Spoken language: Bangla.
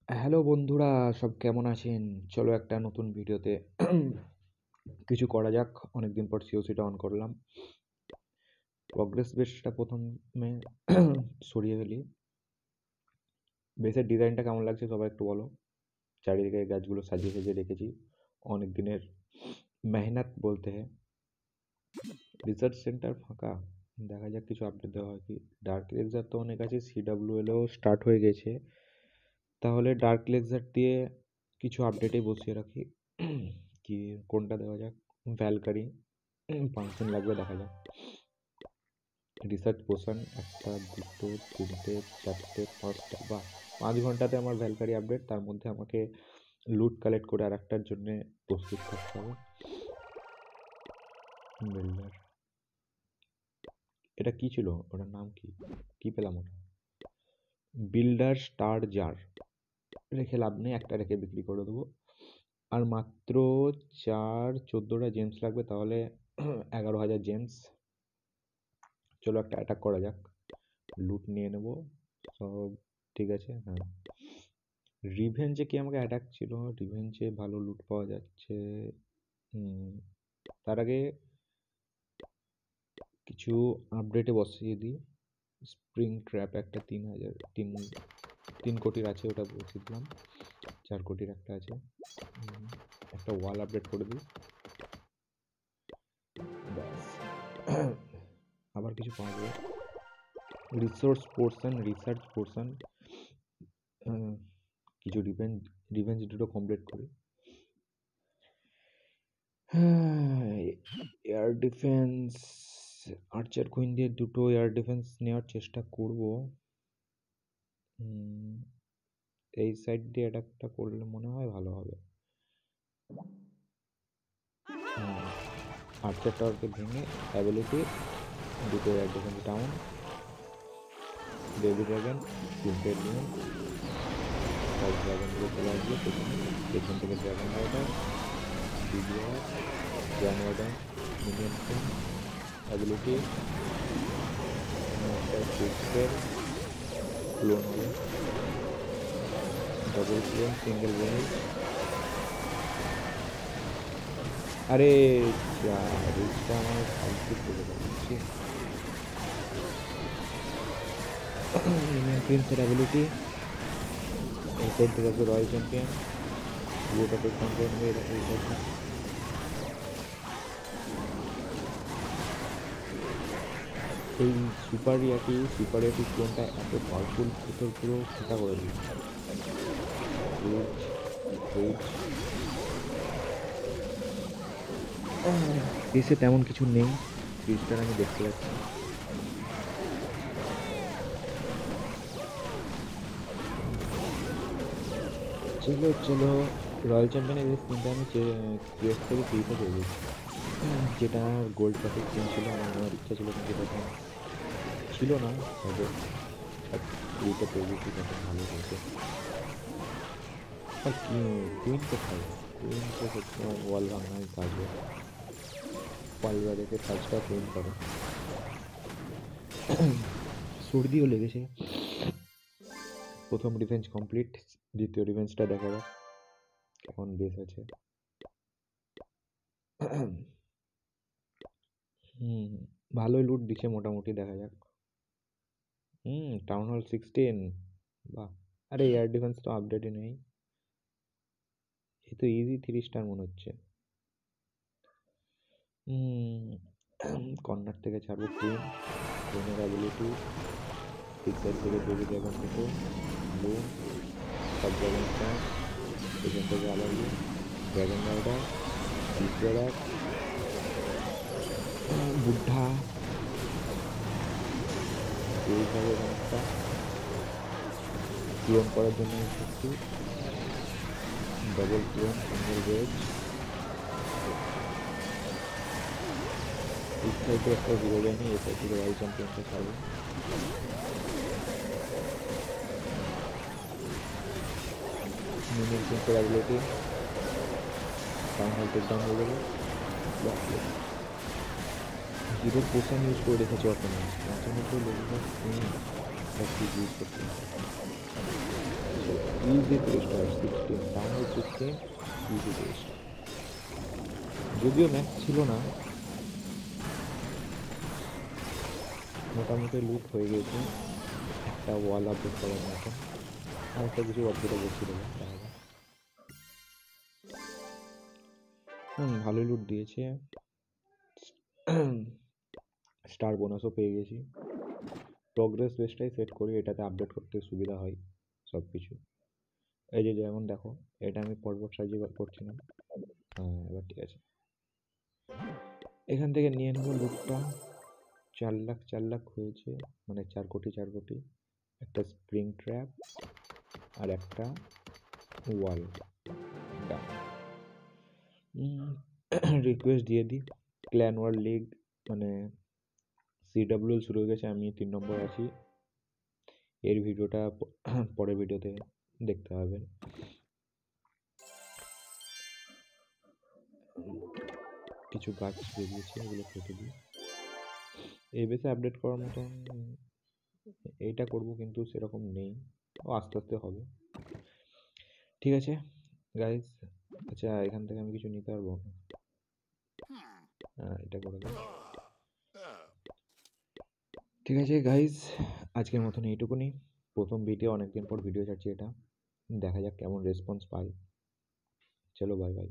হ্যালো বন্ধুরা, সব কেমন আছেন? চলো একটা নতুন ভিডিওতে কিছু করা যাক। অনেকদিন পর সিওসিটা অন করলাম। প্রগ্রেস বেসটা প্রথমে সরিয়ে ফেলি। বেসের ডিজাইনটা কেমন লাগছে সবাই একটু বলো। চারিদিকে গাছগুলো সাজিয়ে সাজিয়ে রেখেছি, অনেক দিনের মেহনত বলতে হ্যাঁ। রিসার্চ সেন্টার ফাঁকা, দেখা যাক কিছু আপডেট দেওয়া হয় কি। ডার্ক লেকজার তো অনেক আছে, সিডাব্লিউএলও স্টার্ট হয়ে গেছে, তাহলে ডার্ক লেকজার দিয়ে কিছু আপডেটে বসিয়ে রাখি। কি কোনটা দেওয়া যাক? ভ্যালকারি 5 দিন লাগবে, দেখা যাক। রিসার্চ পোশন 1টা 2টো 3টে 4টে 5টা, বা 5 ঘন্টাতে আমার ভ্যালকারি আপডেট। তার মধ্যে আমাকে লুট কালেক্ট করে আর একটার জন্য প্রস্তুত থাকতে হবে। বিল্ডার, এটা কি ছিল? ওটার নাম কি? কি পেলাম ওটা? Builder star jar. রেখে লাভ নেই, একটা রেখে বিক্রি করে দেবো। আর মাত্র 14টা জেমস লাগবে, তাহলে 11,000 জেমস। চলো একটা অ্যাটাক করা যাক, লুট নিয়ে নেব সব। ঠিক আছে, হ্যাঁ। রিভেঞ্জে কি আমাকে অ্যাটাক ছিল? রিভেঞ্জে ভালো লুট পাওয়া যাচ্ছে। তার আগে কিছু আপডেটে বসিয়ে দিই। স্প্রিং ট্র্যাপ একটা 3 কোটির আছে, ওটা বসিয়ে দিলাম। 4 কোটির একটা আছে। একটা ওয়াল আপডেট করে দিই, ব্যাস। আবার কিছু পাওয়া যাবে। রিসোর্স পোর্শন, রিসার্চ পোর্শন, কিছু রিভেঞ্জ দুটো কমপ্লিট করি। এয়ার ডিফেন্স, আর্চার কুইন দিয়ে 2টো এয়ার ডিফেন্স নেওয়ার চেষ্টা করব। এই সাইড দিয়ে অ্যাটাকটা করলে মনে হয় ভালো হবে। আর্চার টাওয়ারকে ভেঙে অ্যাবিলিটি 2টো air defence down. Baby dragon, 3টে লিয়ন, সব ড্রাগনগুলো চলে আসবে পেছনে। পেছন থেকে dragon rider, BDR, grand warden, minion king, ability সিক্সের ক্লোন হবে, ডবল ক্লোন, সিঙ্গেল রেঞ্জ। আরে রিচটা আমার ফালতু করে দিচ্ছি। ইন্ডিয়ান প্রিন্সের অ্যাবিলিটি, এই সাইড থেকে আসবে রয়্যাল চ্যাম্পিয়ন, পুরোটাকে কন্ট্রোল হয়ে এই সাইড। এই সুপার ইয়াটি ক্লোনটা এত পাওয়ারফুল, ভিতর পুরো ফাঁকা করে দিই। দেশে তেমন কিছু নেই, ফ্রিজটার আমি দেখতে পাচ্ছি। চলো চলো, রয়্যাল চ্যাম্পিয়নের এই স্কিনটা আমি ক্রিয়েট করে ফ্রিতে পেয়ে গেছি। যেটা গোল্ড প্যাকেজ স্কিন ছিল, আমার নেওয়ার ইচ্ছা ছিল কিন্তু তখন ছিল না, তবে ফ্রিতে পেয়ে গেছি, তখন ভালো হয়েছে। আর কি কুইন কোথায়? কুইন তো সবসময় ওয়াল ভাঙায় কাজে, পাল্লা রেখে কাজটা কুইন করে। সর্দিও লেগেছে। প্রথম ডিফেন্স কমপ্লিট, দ্বিতীয় ডিফেন্সটা দেখা যাক কেমন বেস আছে। ভালোই লুট দিচ্ছে মোটামুটি, দেখা যাক। টাউন হল 16, বাহ। আরে এয়ার ডিফেন্স তো আপডেটই নেই, এ তো ইজি 3 স্টার মনে হচ্ছে। কর্নার থেকে ছাড়বো কুইন, কুইনের অ্যাবিলিটি, ঠিক সাইড থেকে বেবি ড্রাগন দুটো, ব্লু, সব ড্রাগন স্ট্যাম্প, পেছন থেকে আলাদা ড্রাগন রাইডার, বিদ্যারাক, বুদ্ধা, এইভাবে অনেকটা ক্লোন করার জন্য এসেছি। Double clone, single rage. এই সাইডে একটা জিরো যায়নি, এই সাইড থেকে ওয়ার্ল্ড চ্যাম্পিয়নটা ছাড়বো। মিনিয়ন কিংসের ability, town hall take down হয়ে যাবে। জিরো পোশন ইউজ করে রেখেছে ওখানে, মাঝে মধ্যে লোকজন সব কিছু ইউজ করতে। Easy 3 star 16, town 16, easy 3 star. যদিও ম্যাক্স ছিল না, মোটামুটি লুট হয়ে গেছে একটা ওয়াল আপডেট করার মতন। আর একটা কিছু অদ্ভুত বসে দেবো, দেখা যাক। ভালোই লুট দিয়েছে, স্টার বোনাসও পেয়ে গেছি। প্রোগ্রেস বেসটাই সেট করি, এটাতে আপডেট করতে সুবিধা হয় সব কিছু। এই যে যেমন দেখো, এটা আমি পর্বত সাজিয়ে করছিলাম। হ্যাঁ, এবার ঠিক আছে। এখান থেকে নিয়ে নেবো লুটটা। 4 লাখ হয়েছে, মানে 4 কোটি। একটা স্প্রিং ট্র্যাপ আর একটা ওয়াল। রিকোয়েস্ট দিয়ে দিই। ক্ল্যান ওয়ার লিগ, মানে CWL শুরু হয়ে গেছে, আমি 3 নম্বর আছি। এর ভিডিওটা পরের ভিডিওতে দেখতে হবে। কিছু গাছ বেরিয়েছে, এগুলো কেটে দিই। এই বেসে আপডেট করার মতন এইটা করব, কিন্তু সেরকম নেই, ও আস্তে আস্তে হবে। ঠিক আছে গাইস, আচ্ছা এখান থেকে আমি কিছু নিতে পারবো না। এটা করে দাও। ঠিক আছে গাইস, আজকের মতন এইটুকুনি। প্রথম ভিডিও, অনেকদিন পর ভিডিও ছাড়ছি এটা, দেখা যাক কেমন রেসপন্স পাই। চলো বাই বাই।